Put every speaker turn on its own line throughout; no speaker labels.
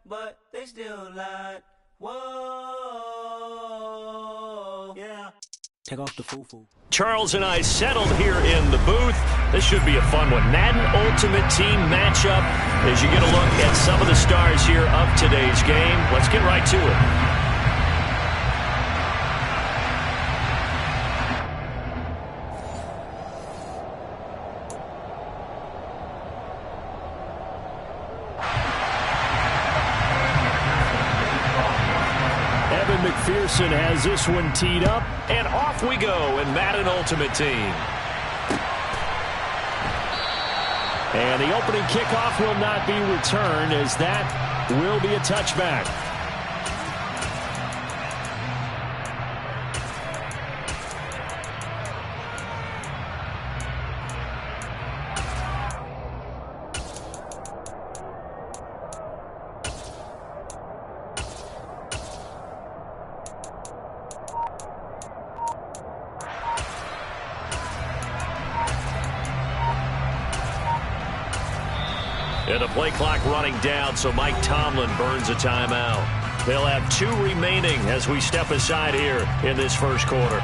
but they still lied. Whoa, yeah. Take off the foo-foo.
Charles and I settled here in the booth. This should be a fun one. Madden Ultimate Team matchup as you get a look at some of the stars here of today's game. Let's get right to it. McPherson has this one teed up, and off we go in Madden Ultimate Team. And the opening kickoff will not be returned, as that will be a touchback. And the play clock running down, so Mike Tomlin burns a timeout. They'll have 2 remaining as we step aside here in this first quarter.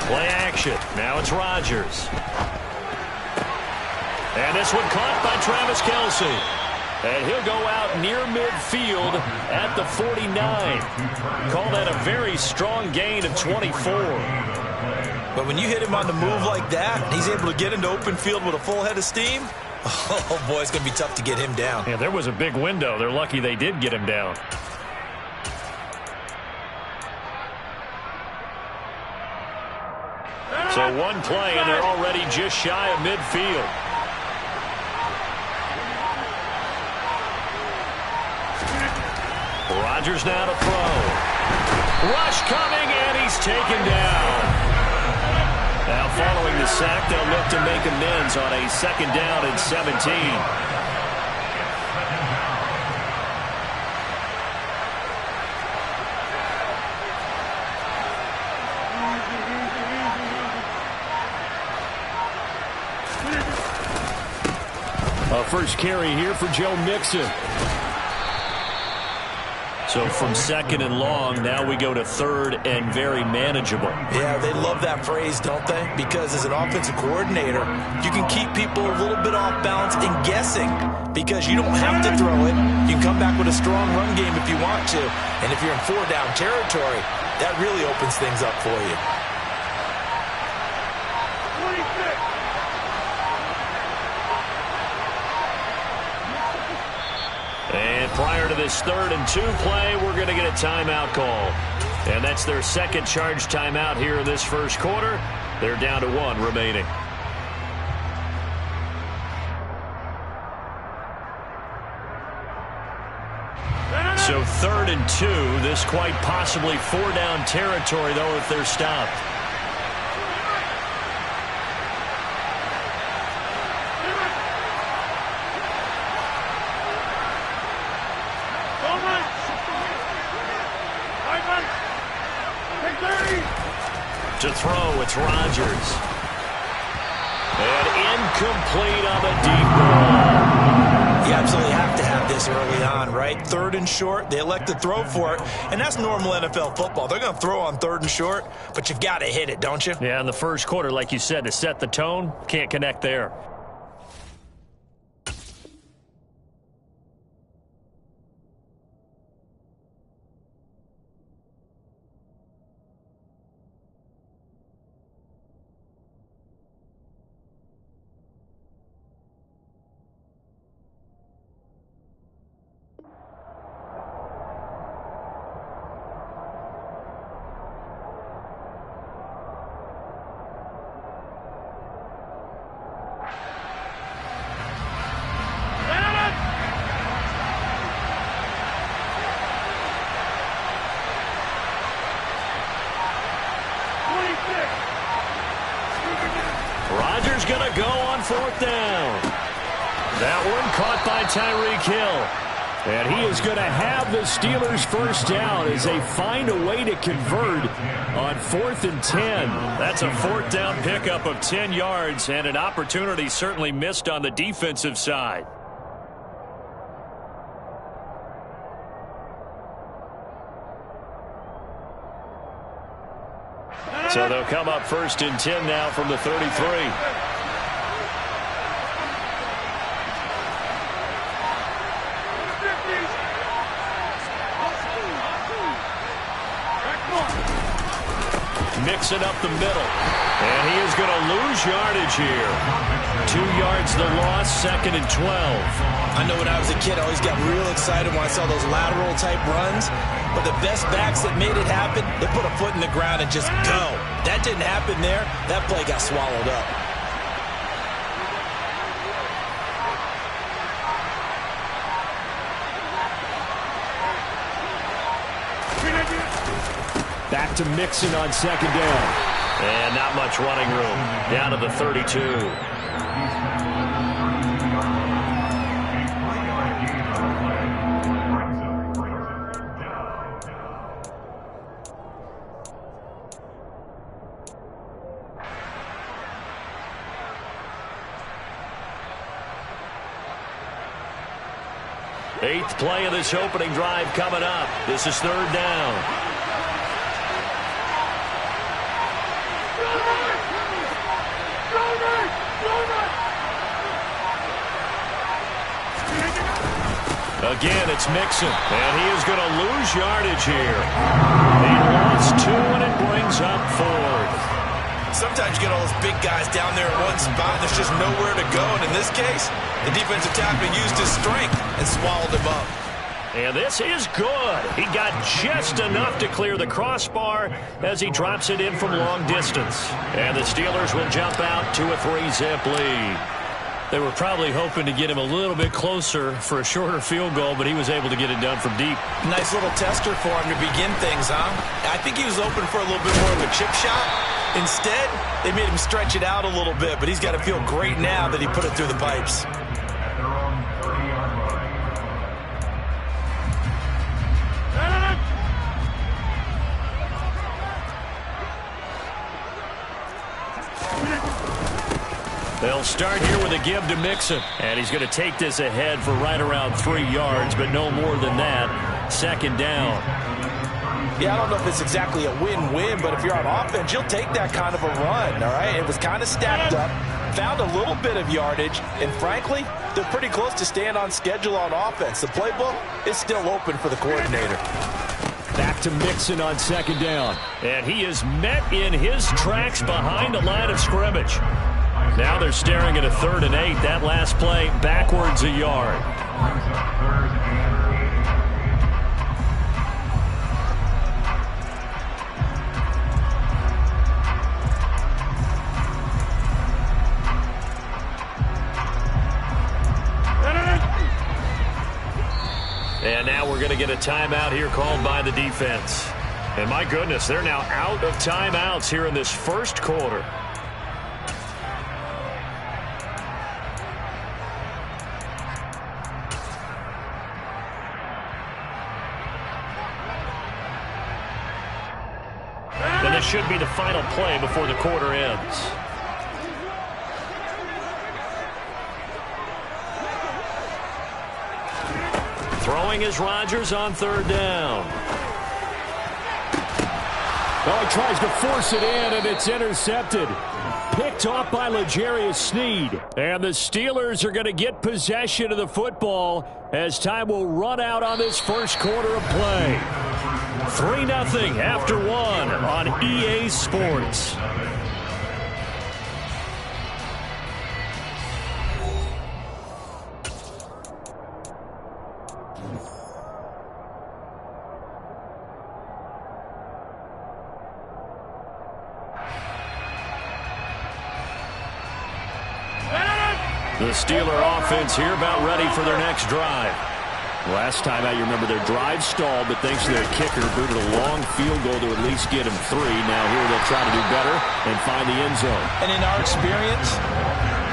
Play action. Now it's Rodgers. And this one caught by Travis Kelce. And he'll go out near midfield at the 49. Call that a very strong gain of 24.
But when you hit him on the move like that, he's able to get into open field with a full head of steam. Oh, boy, it's going to be tough to get him down.
Yeah, there was a big window. They're lucky they did get him down. So one play, and they're already just shy of midfield. Rodgers now to throw. Rush coming, and he's taken down. Now following the sack, they'll look to make amends on a 2nd down and 17. First carry here for Joe Mixon. So from 2nd and long, now we go to 3rd and very manageable.
Yeah, they love that phrase, don't they? Because as an offensive coordinator, you can keep people a little bit off balance and guessing because you don't have to throw it. You can come back with a strong run game if you want to. And if you're in 4-down territory, that really opens things up for you.
And prior to this 3rd and 2 play, we're going to get a timeout call. And that's their 2nd charge timeout here in this first quarter. They're down to 1 remaining. So 3rd and 2, this quite possibly 4-down territory, though, if they're stopped. To throw, it's Rodgers. And incomplete on the deep ball.
You absolutely have to have this early on, right? 3rd and short, they elect to throw for it, and that's normal NFL football. They're going to throw on 3rd and short, but you've got to hit it, don't you?
Yeah, in the first quarter, like you said, to set the tone, can't connect there. That one caught by Tyreek Hill. And he is going to have the Steelers first down as they find a way to convert on 4th and 10. That's a 4th down pickup of 10 yards and an opportunity certainly missed on the defensive side. So they'll come up 1st and 10 now from the 33. Mixing up the middle. And he is going to lose yardage here. 2 yards the loss, 2nd and 12.
I know when I was a kid, I always got real excited when I saw those lateral type runs. But the best backs that made it happen, they put a foot in the ground and just go. That didn't happen there. That play got swallowed up.
Back to Mixon on 2nd down. And not much running room. Down to the 32. Eighth play of this opening drive coming up. This is 3rd down. Again, it's Mixon, and he is going to lose yardage here. He lost 2, and it brings up 4th.
Sometimes you get all those big guys down there in one spot, and there's just nowhere to go. And in this case, the defensive tackle used his strength and swallowed him up.
And this is good. He got just enough to clear the crossbar as he drops it in from long distance. And the Steelers will jump out to a 3-zip lead. They were probably hoping to get him a little bit closer for a shorter field goal, but he was able to get it done from deep.
Nice little tester for him to begin things, huh? I think he was open for a little bit more of a chip shot. Instead, they made him stretch it out a little bit, but he's got to feel great now that he put it through the pipes.
They'll start here with a give to Mixon. And he's going to take this ahead for right around 3 yards, but no more than that. 2nd down.
Yeah, I don't know if it's exactly a win-win, but if you're on offense, you'll take that kind of a run, all right? It was kind of stacked up, found a little bit of yardage, and frankly, they're pretty close to staying on schedule on offense. The playbook is still open for the coordinator.
Back to Mixon on 2nd down. And he is met in his tracks behind the line of scrimmage. Now they're staring at a 3rd and 8. That last play backwards a yard. And now we're going to get a timeout here called by the defense. And my goodness, they're now out of timeouts here in this first quarter. And this should be the final play before the quarter ends. Throwing is Rodgers on 3rd down.
Well, he tries to force it in, and it's intercepted. Picked off by L'Jarius Sneed.
And the Steelers are going to get possession of the football as time will run out on this first quarter of play. 3-0 after 1 on EA Sports. The Steeler offense here about ready for their next drive.
Last time out, you remember their drive stalled, but thanks to their kicker, booted a long field goal to at least get them 3. Now here they'll try to do better and find the end zone.
And in our experience,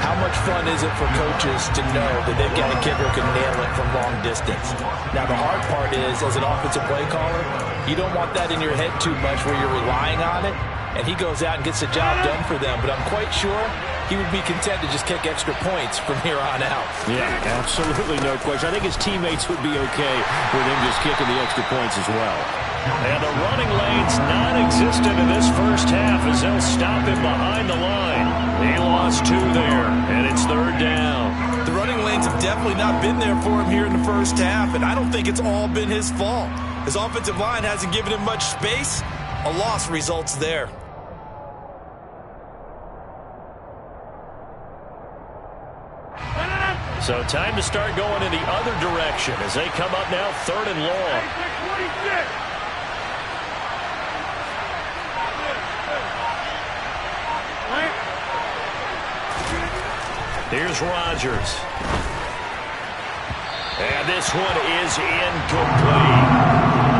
how much fun is it for coaches to know that they've got a kicker who can nail it from long distance? Now, the hard part is, as an offensive play caller, you don't want that in your head too much where you're relying on it, and he goes out and gets the job done for them. But I'm quite sure he would be content to just kick extra points from here on out.
Yeah, absolutely no question. I think his teammates would be okay with him just kicking the extra points as well.
And the running lane's non-existent in this first half as they'll stop him behind the line. He lost 2 there, and it's 3rd down.
The running lanes have definitely not been there for him here in the first half, and I don't think it's all been his fault. His offensive line hasn't given him much space. A loss results there.
So time to start going in the other direction as they come up now 3rd and long. Here's Rodgers. And this one is incomplete.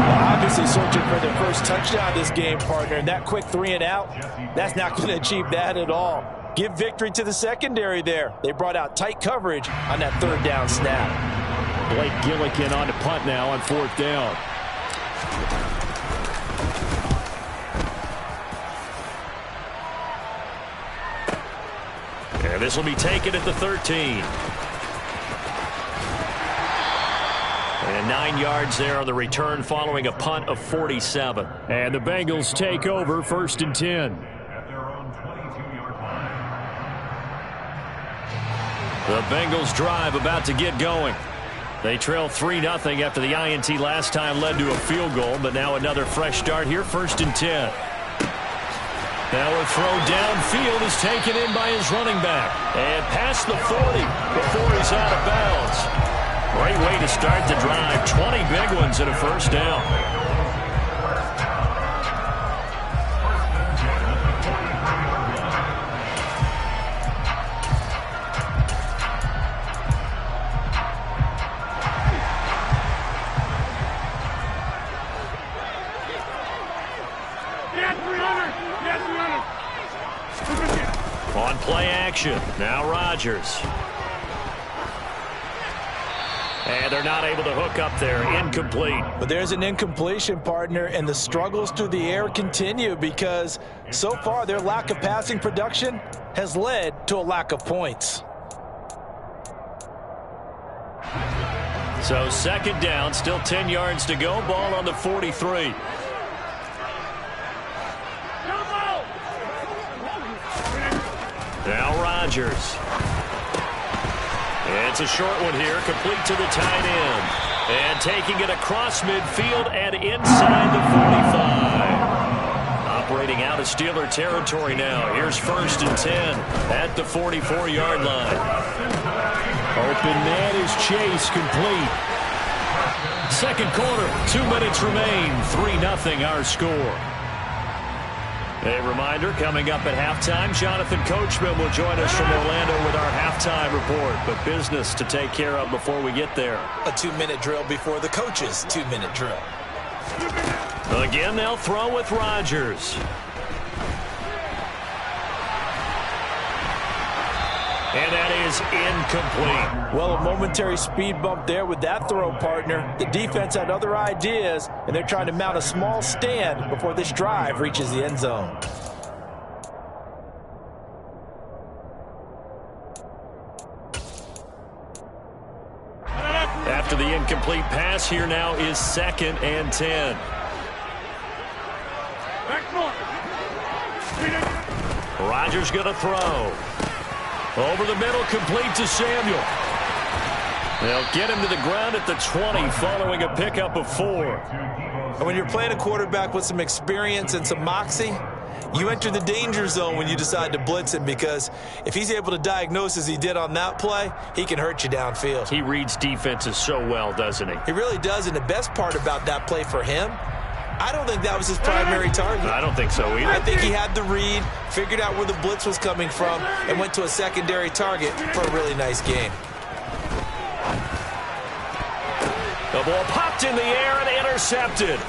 Well, obviously searching for their first touchdown this game, partner. And that quick 3 and out, that's not going to achieve that at all. Give victory to the secondary there. They brought out tight coverage on that 3rd down snap.
Blake Gillikin on to punt now on 4th down.
And this will be taken at the 13. And 9 yards there on the return following a punt of 47.
And the Bengals take over 1st and 10.
The Bengals drive about to get going. They trail 3-0 after the INT last time led to a field goal, but now another fresh start here, 1st and 10. Now a throw downfield is taken in by his running back. And past the 40 before he's out of bounds. Great way to start the drive. 20 big ones and a first down. On play action, now Rodgers. And they're not able to hook up there, incomplete.
But there's an incompletion, partner, and the struggles through the air continue because so far their lack of passing production has led to a lack of points.
So 2nd down, still 10 yards to go, ball on the 43. Now Rodgers. It's a short one here, complete to the tight end. And taking it across midfield and inside the 45. Operating out of Steeler territory now. Here's 1st and 10 at the 44-yard line.
Open man is Chase, complete.
2nd quarter, 2 minutes remain. 3-0 our score. A reminder, coming up at halftime, Jonathan Coachman will join us from Orlando with our halftime report. But business to take care of before we get there.
A 2-minute drill before the coach's 2-minute drill.
Again, they'll throw with Rodgers. And that is incomplete.
Well, a momentary speed bump there with that throw, partner. The defense had other ideas, and they're trying to mount a small stand before this drive reaches the end zone.
After the incomplete pass, here now is 2nd and 10. Rodgers going to throw. Over the middle, complete to Samuel. They'll get him to the ground at the 20 following a pickup of 4.
And when you're playing a quarterback with some experience and some moxie, you enter the danger zone when you decide to blitz him, because if he's able to diagnose as he did on that play, he can hurt you downfield.
He reads defenses so well, doesn't he?
He really does, and the best part about that play for him, I don't think that was his primary target.
I don't think so either.
I think he had the read, figured out where the blitz was coming from, and went to a secondary target for a really nice game.
The ball popped in the air and intercepted.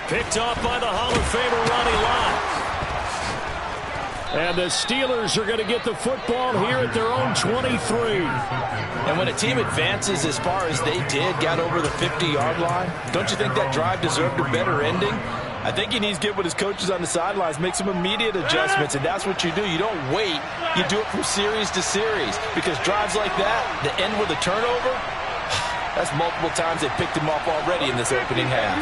Picked off by the Hall of Famer Ronnie Lott.
And the Steelers are going to get the football here at their own 23.
And when a team advances as far as they did, got over the 50-yard line, don't you think that drive deserved a better ending? I think he needs to get with his coaches on the sidelines, make some immediate adjustments, and that's what you do. You don't wait. You do it from series to series, because drives like that, that end with a turnover, that's multiple times they picked him off already in this opening half.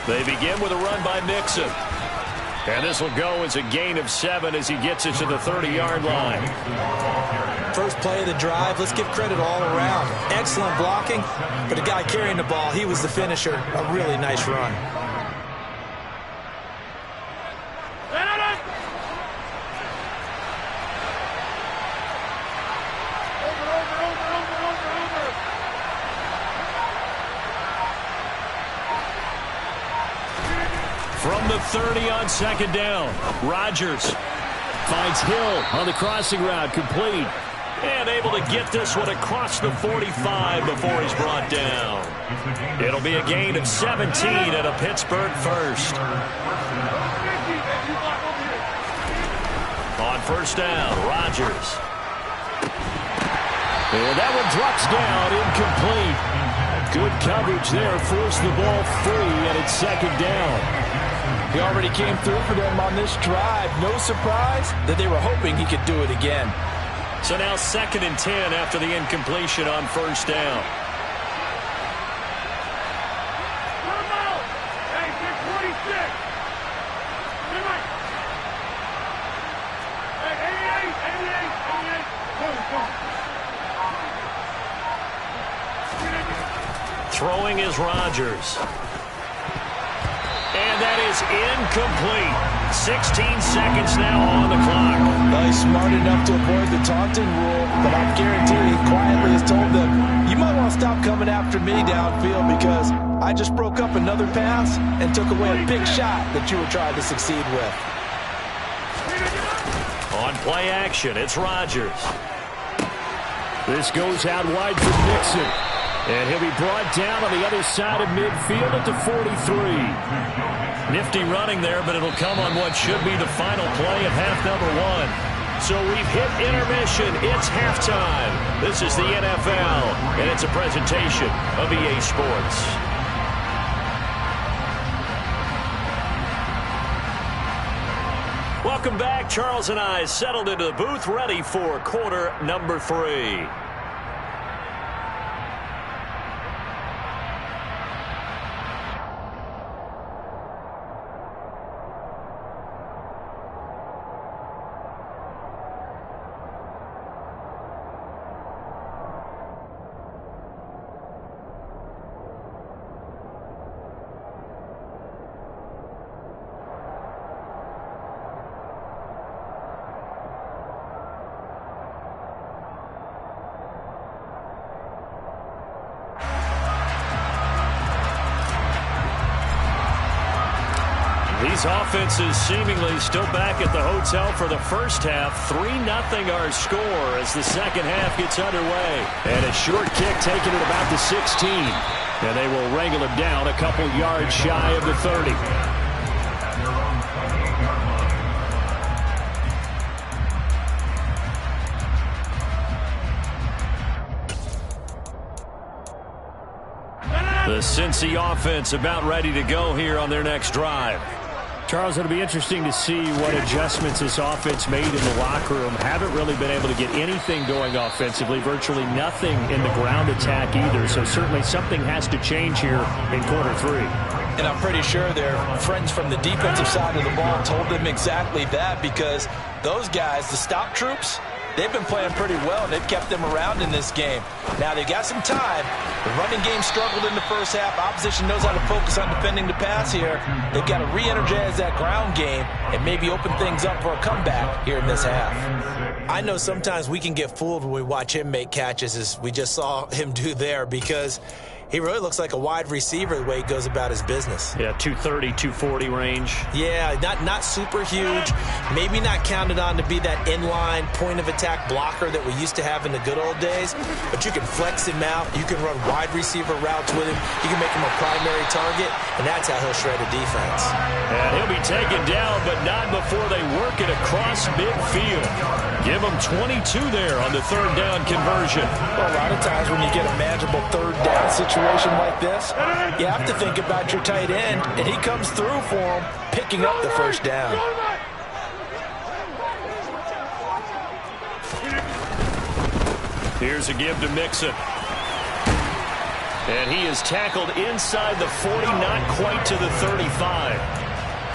They begin with a run by Mixon. And this will go as a gain of 7 as he gets it to the 30-yard line.
First play of the drive, let's give credit all around. Excellent blocking, but the guy carrying the ball, he was the finisher. A really nice run.
From the 30 on second down, Rodgers finds Hill on the crossing route, complete. And able to get this one across the 45 before he's brought down. It'll be a gain of 17 and a Pittsburgh first. On first down, Rodgers. And that one drops down, incomplete. Good coverage there, forced the ball free, and it's second down.
He already came through for them on this drive. No surprise that they were hoping he could do it again.
So now 2nd and 10 after the incompletion on first down. Throwing is Rodgers. And that is incomplete. 16 seconds now on the clock.
Well, he's smart enough to avoid the taunting rule, but I guarantee he quietly has told them, you might want to stop coming after me downfield because I just broke up another pass and took away a big shot that you were trying to succeed with.
On play action, it's Rodgers.
This goes out wide for Mixon. And he'll be brought down on the other side of midfield at the 43.
Nifty running there, but it'll come on what should be the final play of half number 1. So we've hit intermission. It's halftime. This is the NFL, and it's a presentation of EA Sports. Welcome back. Charles and I settled into the booth, ready for quarter number 3. These offenses seemingly still back at the hotel for the first half. 3-0 our score as the second half gets underway.
And a short kick taken at about the 16. And they will wrangle him down a couple yards shy of the 30.
The Cincy offense about ready to go here on their next drive.
Charles, it'll be interesting to see what adjustments this offense made in the locker room. Haven't really been able to get anything going offensively, virtually nothing in the ground attack either. So certainly something has to change here in quarter 3.
And I'm pretty sure their friends from the defensive side of the ball told them exactly that, because those guys, the stop troops, they've been playing pretty well, and they've kept them around in this game. Now, they've got some time. The running game struggled in the first half. Opposition knows how to focus on defending the pass here. They've got to re-energize that ground game and maybe open things up for a comeback here in this half. I know sometimes we can get fooled when we watch him make catches, as we just saw him do there, because he really looks like a wide receiver the way he goes about his business.
Yeah, 230, 240 range.
Yeah, not super huge. Maybe not counted on to be that inline point-of-attack blocker that we used to have in the good old days, but you can flex him out. You can run wide receiver routes with him. You can make him a primary target, and that's how he'll shred a defense.
And he'll be taken down, but not before they work it across midfield. Give him 22 there on the third down conversion.
Well, a lot of times when you get a manageable third down situation like this, you have to think about your tight end, and he comes through for him, picking up the first down.
Here's a give to Mixon. And he is tackled inside the 40, not quite to the 35.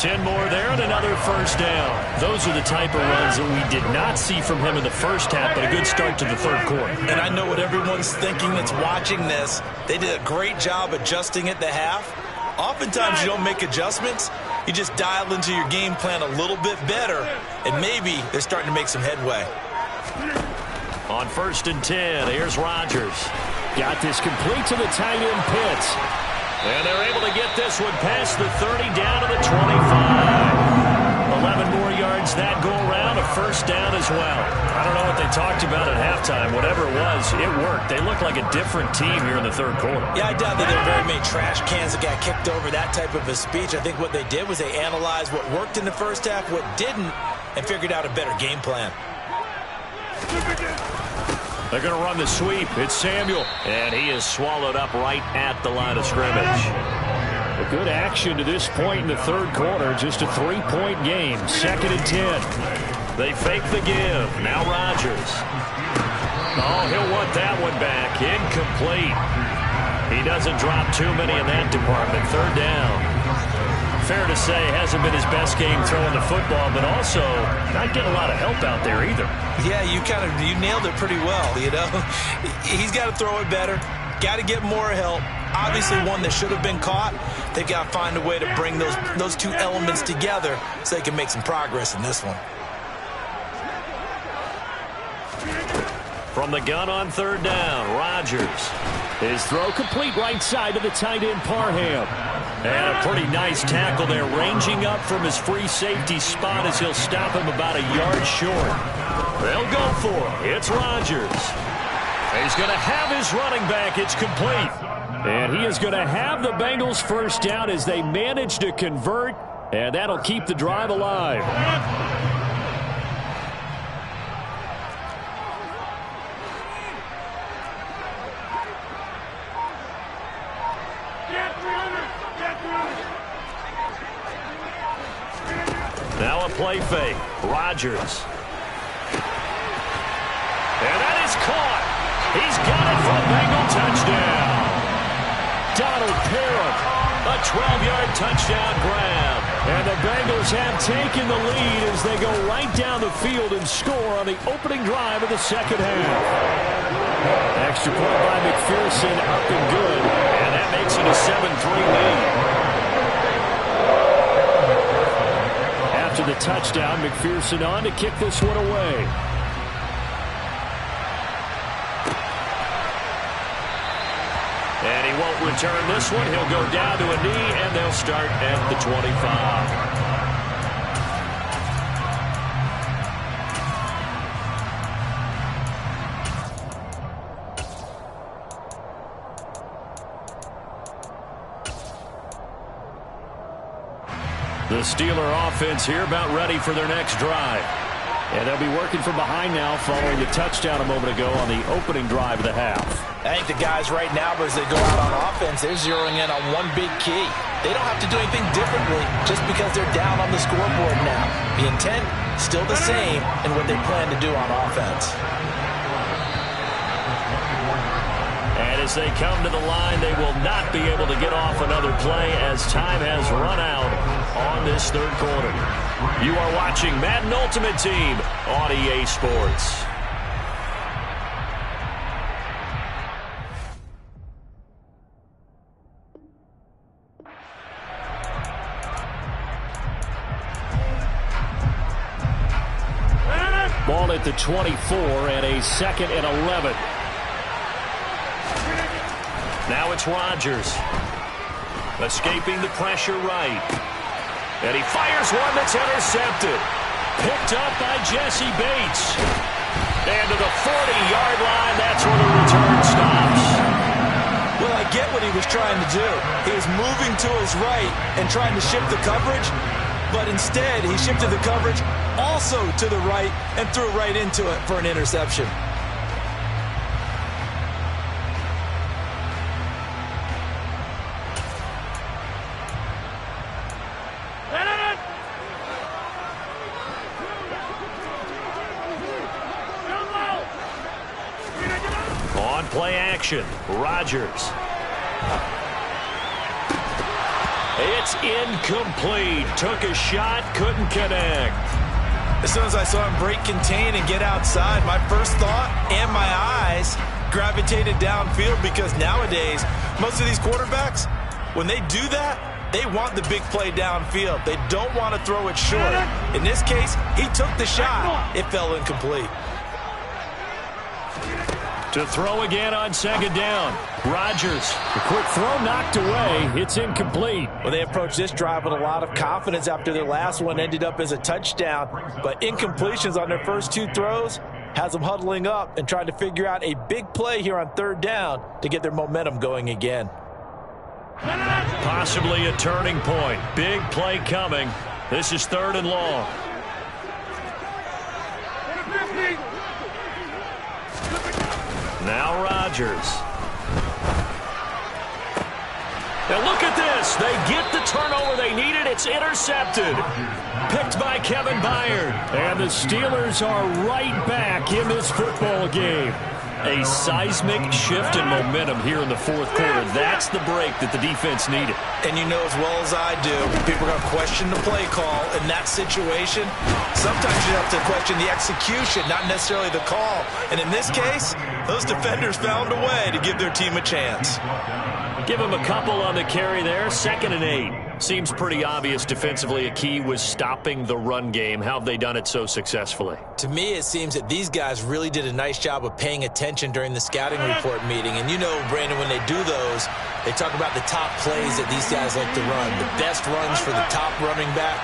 10 more there and another first down. Those are the type of runs that we did not see from him in the first half, but a good start to the third quarter.
And I know what everyone's thinking that's watching this. They did a great job adjusting at the half. Oftentimes you don't make adjustments. You just dial into your game plan a little bit better, and maybe they're starting to make some headway.
On 1st and 10, here's Rodgers.
Got this complete to the tight end Pitts.
And they're able to get this one past the 30 down to the 25. 11 more yards that go around, a first down as well. I don't know what they talked about at halftime. Whatever it was, it worked. They look like a different team here in the third quarter.
Yeah, I doubt that there are very many trash cans that got kicked over, that type of a speech. I think what they did was they analyzed what worked in the first half, what didn't, and figured out a better game plan.
They're going to run the sweep. It's Samuel. And he is swallowed up right at the line of scrimmage.
A good action to this point in the third quarter. Just a 3-point game. 2nd and 10.
They fake the give. Now Rodgers. Oh, he'll want that one back. Incomplete. He doesn't drop too many in that department. Third down. Fair to say, hasn't been his best game throwing the football, but also not getting a lot of help out there either.
Yeah, you nailed it pretty well, you know. He's got to throw it better, got to get more help. Obviously one that should have been caught. They've got to find a way to bring those two elements together so they can make some progress in this one.
From the gun on third down, Rodgers.
His throw complete right side to the tight end Parham.
And a pretty nice tackle there, ranging up from his free safety spot as he'll stop him about a yard short. They'll go for it. It's Rodgers. He's going to have his running back. It's complete.
And he is going to have the Bengals first down as they manage to convert, and that'll keep the drive alive.
Now a play fake. Rodgers. And that is caught. He's got it for a Bengal touchdown.
Donald Parham.
A 12-yard touchdown grab.
And the Bengals have taken the lead as they go right down the field and score on the opening drive of the second half. Extra point by McPherson, up and good.
And that makes it a 7-3 lead.
After the touchdown, McPherson on to kick this one away.
And he won't return this one. He'll go down to a knee, and they'll start at the 25. The Steeler offense here about ready for their next drive.
And they'll be working from behind now following the touchdown a moment ago on the opening drive of the half.
I think the guys right now, as they go out on offense, they're zeroing in on one big key. They don't have to do anything differently just because they're down on the scoreboard now. The intent, still the same in what they plan to do on offense.
And as they come to the line, they will not be able to get off another play as time has run out on this third quarter. You are watching Madden Ultimate Team on EA Sports.
Ball at the 24 and a 2nd and 11.
Now it's Rodgers. Escaping the pressure right. And he fires one that's intercepted. Picked up by Jesse Bates. And to the 40-yard line, that's where the return stops.
Well, I get what he was trying to do. He was moving to his right and trying to shift the coverage, but instead he shifted the coverage also to the right and threw right into it for an interception.
On play action, Rodgers. It's incomplete. Took a shot, couldn't connect.
As soon as I saw him break contain and get outside, my first thought and my eyes gravitated downfield, because nowadays, most of these quarterbacks, when they do that, they want the big play downfield. They don't want to throw it short. In this case, he took the shot. It fell incomplete.
To throw again on second down. Rodgers.
The quick throw knocked away. It's incomplete.
Well, they approached this drive with a lot of confidence after their last one ended up as a touchdown. But incompletions on their first two throws has them huddling up and trying to figure out a big play here on third down to get their momentum going again.
Possibly a turning point. Big play coming. This is 3rd and long. Now Rodgers. And look at this. They get the turnover they needed. It's intercepted. Picked by Kevin Byard.
And the Steelers are right back in this football game.
A seismic shift in momentum here in the 4th quarter. That's the break that the defense needed.
And you know as well as I do, people are going to question the play call in that situation. Sometimes you have to question the execution, not necessarily the call. And in this case, those defenders found a way to give their team a chance.
Give him a couple on the carry there. 2nd and 8. Seems pretty obvious defensively a key was stopping the run game. How have they done it so successfully?
To me, it seems that these guys really did a nice job of paying attention during the scouting report meeting. And you know, Brandon, when they do those, they talk about the top plays that these guys like to run. The best runs for the top running back.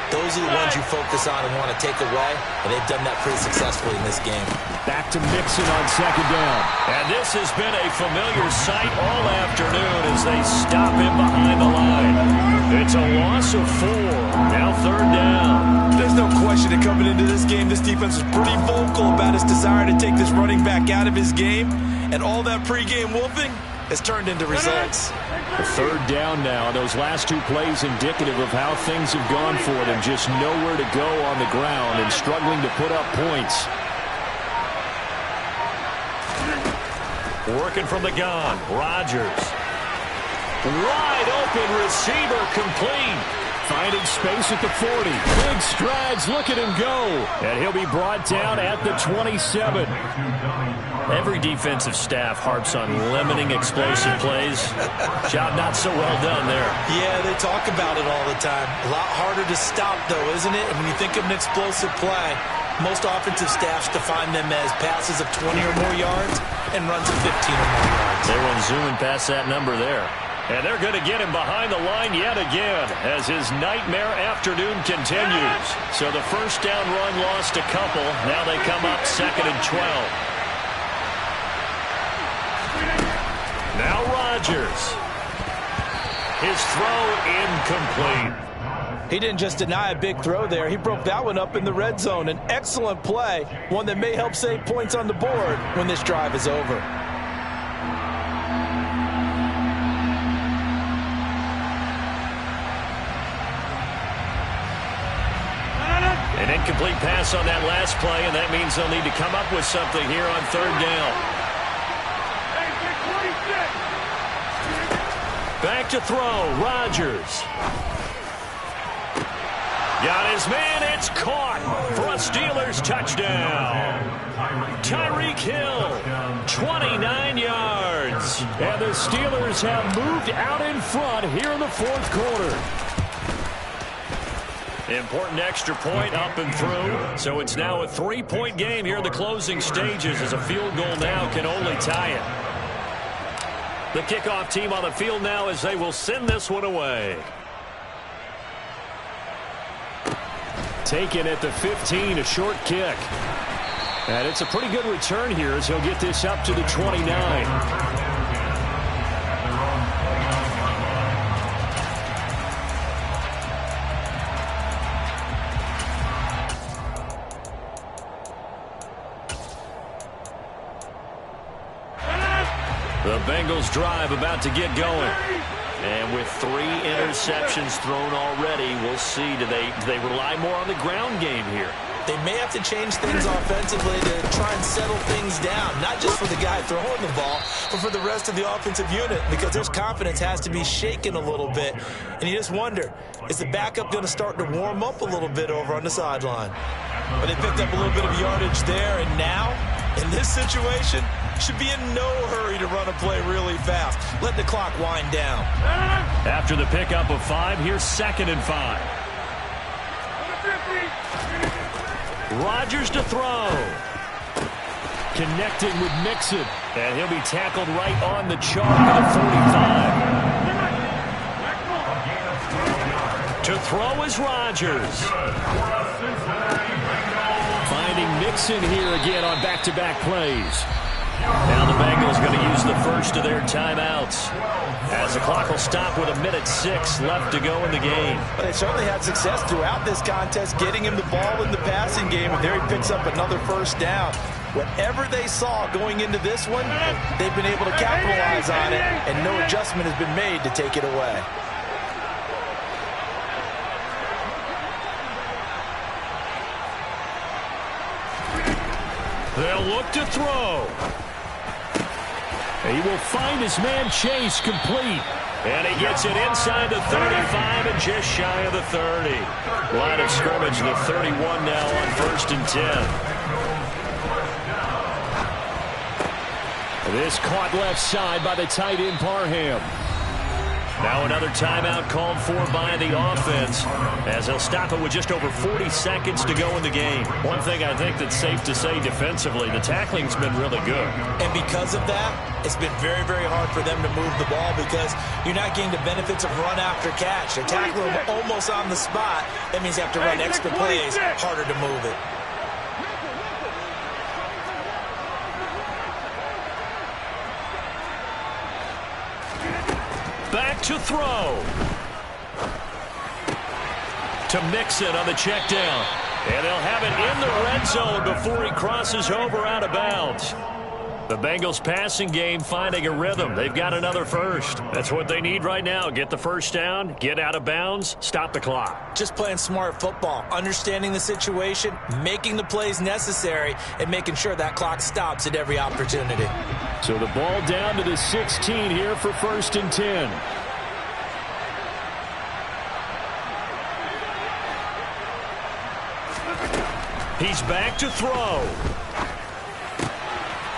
Those are the ones you focus on and want to take away, and they've done that pretty successfully in this game.
Back to Mixon on second down.
And this has been a familiar sight all afternoon as they stop him behind the line. It's a loss of 4. Now 3rd down.
There's no question that coming into this game, this defense was pretty vocal about its desire to take this running back out of his game, and all that pregame wolfing has turned into results.
A 3rd down now. Those last 2 plays indicative of how things have gone for them. Just nowhere to go on the ground and struggling to put up points.
Working from the gun. Rodgers. Wide open receiver complete.
Finding space at the 40. Big strides. Look at him go. And he'll be brought down at the 27.
Every defensive staff harps on limiting explosive plays. Job not so well done there.
Yeah, they talk about it all the time. A lot harder to stop, though, isn't it? And when you think of an explosive play, most offensive staffs define them as passes of 20 or more yards and runs of 15 or more yards.
They run zooming past that number there. And they're going to get him behind the line yet again as his nightmare afternoon continues. So the first down run lost a couple. Now they come up 2nd and 12. Now Rodgers. His throw incomplete.
He didn't just deny a big throw there. He broke that one up in the red zone. An excellent play, one that may help save points on the board when this drive is over.
An incomplete pass on that last play, and that means they'll need to come up with something here on 3rd down. Back to throw, Rodgers. Got his man, it's caught for a Steelers touchdown. Tyreek Hill, 29 yards.
And the Steelers have moved out in front here in the 4th quarter.
Important extra point up and through. So it's now a 3-point game here in the closing stages as a field goal now can only tie it. The kickoff team on the field now as they will send this one away. Taken at the 15, a short kick. And it's a pretty good return here as he'll get this up to the 29. The Bengals drive about to get going. And with 3 interceptions thrown already, we'll see. Do they rely more on the ground game here?
They may have to change things offensively to try and settle things down, not just for the guy throwing the ball, but for the rest of the offensive unit, because their confidence has to be shaken a little bit. And you just wonder, is the backup going to start to warm up a little bit over on the sideline? But they picked up a little bit of yardage there, and now, in this situation, should be in no hurry to run a play really fast. Let the clock wind down.
After the pickup of 5, here's 2nd and 5. Rodgers to throw. Connecting with Mixon. And he'll be tackled right on the chalk at the 45. To throw is Rodgers. Finding Mixon here again on back-to-back plays. Now the Bengals going to use the first of their timeouts as the clock will stop with 1:06 left to go in the game.
But they certainly had success throughout this contest getting him the ball in the passing game, and there he picks up another first down. Whatever they saw going into this one, they've been able to capitalize on it, and no adjustment has been made to take it away.
They'll look to throw. He will find his man Chase complete. And he gets it inside the 35 and just shy of the 30. Line of scrimmage, the 31 now on 1st and 10. This caught left side by the tight end Parham. Now another timeout called for by the offense as they'll stop it with just over 40 seconds to go in the game. One thing I think that's safe to say defensively, the tackling's been really good. And because of that, it's been very, very hard for them to move the ball because you're not getting the benefits of run after catch. They tackle them almost on the spot. That means you have to run extra plays, harder to move it. Back to throw. To Mixon on the check down. And they'll have it in the red zone before he crosses over out of bounds. The Bengals passing game finding a rhythm. They've got another first. That's what they need right now. Get the first down, get out of bounds, stop the clock. Just playing smart football, understanding the situation, making the plays necessary, and making sure that clock stops at every opportunity. So the ball down to the 16 here for 1st and 10. He's back to throw.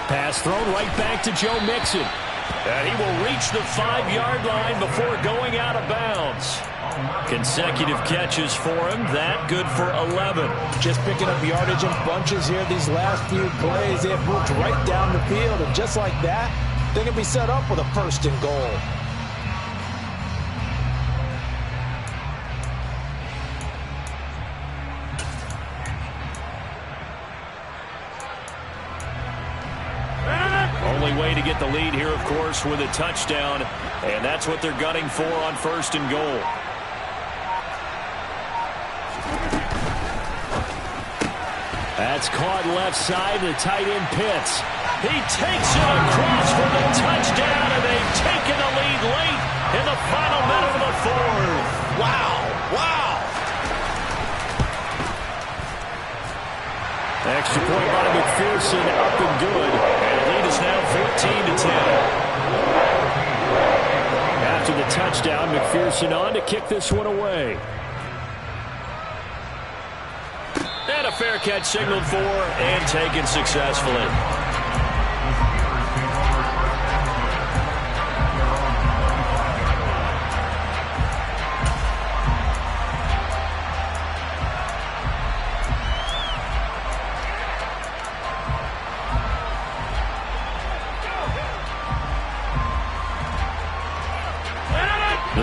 Pass thrown right back to Joe Mixon. And he will reach the 5-yard line before going out of bounds. Consecutive catches for him. That good for 11.
Just picking up yardage in bunches here these last few plays. They have moved right down the field. And just like that, they're going to be set up with a 1st and goal.
Only way to get the lead here, of course, with a touchdown. And that's what they're gunning for on 1st and goal. That's caught left side. The tight end Pitts. He takes it across for the touchdown, and they've taken the lead late in the final minute of the 4th.
Wow. Wow.
Extra point by McPherson, up and good. And the lead is now 14-10. After the touchdown, McPherson on to kick this one away. And a fair catch signaled for and taken successfully.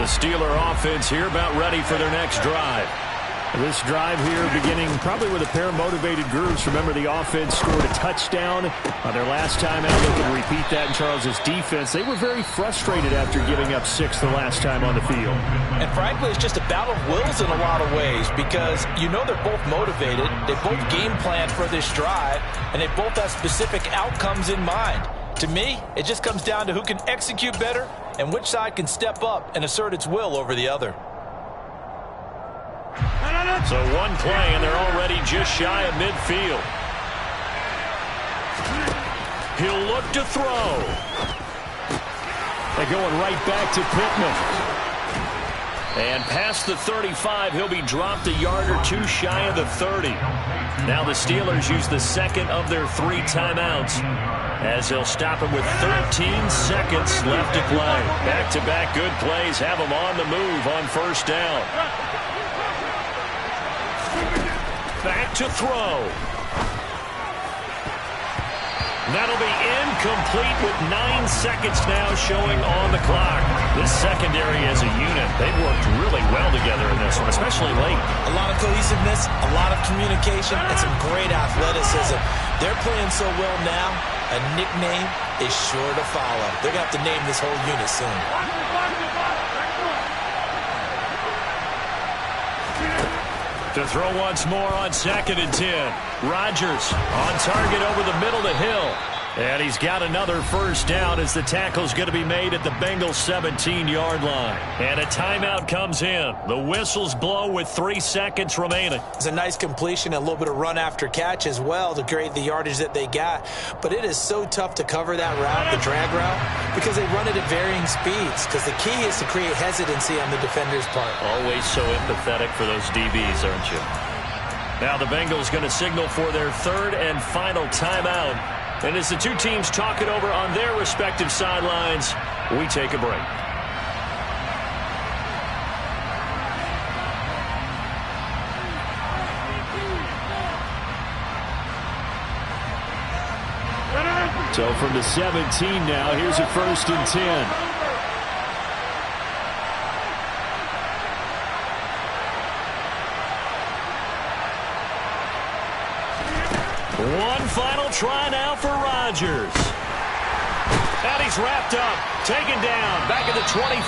Steeler offense here about ready for their next drive.
This drive here beginning probably with a pair of motivated groups. Remember, the offense scored a touchdown on their last time out. Looking to repeat that in Charles's defense. They were very frustrated after giving up 6 the last time on the field.
And frankly, it's just a battle of wills in a lot of ways because you know they're both motivated. They both game planned for this drive, and they both have specific outcomes in mind. To me, it just comes down to who can execute better and which side can step up and assert its will over the other.
So one play, and they're already just shy of midfield. He'll look to throw.
They're going right back to Pittman.
And past the 35, he'll be dropped a yard or two shy of the 30. Now the Steelers use the second of their 3 timeouts as they'll stop him with 13 seconds left to play. Back-to-back good plays have him on the move on first down. Back to throw. That'll be incomplete with 9 seconds now showing on the clock. This secondary as a unit, they've worked really well together in this one, especially late.
A lot of cohesiveness, a lot of communication, and some great athleticism. They're playing so well now, a nickname is sure to follow. They're going to have to name this whole unit soon.
To throw once more on 2nd and 10. Rodgers on target over the middle to Hill. And he's got another first down as the tackle's going to be made at the Bengals' 17-yard line. And a timeout comes in. The whistles blow with 3 seconds remaining.
It's a nice completion, a little bit of run after catch as well to create the yardage that they got. But it is so tough to cover that route, the drag route, because they run it at varying speeds. Because the key is to create hesitancy on the defender's part.
Always so empathetic for those DBs, aren't you? Now the Bengals going to signal for their 3rd and final timeout. And as the two teams talk it over on their respective sidelines, we take a break.
So from the 17 now, here's a 1st and 10.
One final try now for Rodgers. And he's wrapped up, taken down, back at the 25.